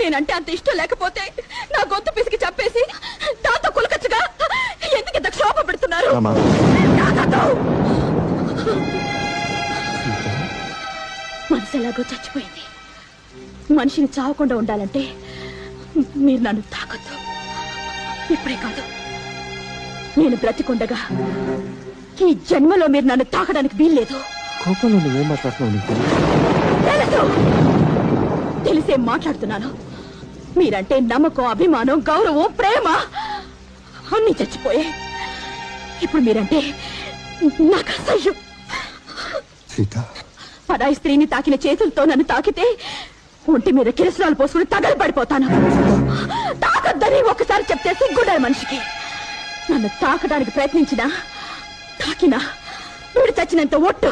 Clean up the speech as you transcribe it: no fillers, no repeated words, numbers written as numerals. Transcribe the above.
నేనంటే అంత ఇష్టం లేకపోతే నా గొంతు పిసికి చంపేసి దాంతో కులకచ్చుగా ఎందుకు ఇంత క్షోభ పెడుతున్నారు? మనసు ఎలాగో చచ్చిపోయింది. మనిషిని చావకుండా ఉండాలంటే మీరు నన్ను తాకొద్దు. ఇప్పుడే కాదు, నేను బ్రతికుండగా ఈ జన్మలో మీరు నన్ను తాకడానికి వీల్లేదు. కోపంలో నువ్వేం మాట్లాడుతున్నావు? తెలుసు, తెలిసే మాట్లాడుతున్నాను. మీరంటే నమ్మకం, అభిమానం, గౌరవం, ప్రేమ అన్ని చచ్చిపోయే. ఇప్పుడు మీరంటే నాకు అసహ్యం. పరాయి స్త్రీని తాకిన చేతులతో నన్ను తాకితే ఒంటి మీద కిరసనాలు పోసుకుని తగలు పడిపోతాను. తాకద్దని ఒకసారి చెప్తే సిగ్గుండాలి మనిషికి. నన్ను తాకడానికి ప్రయత్నించినా తాకినా వీడు చచ్చినంత ఒట్టు.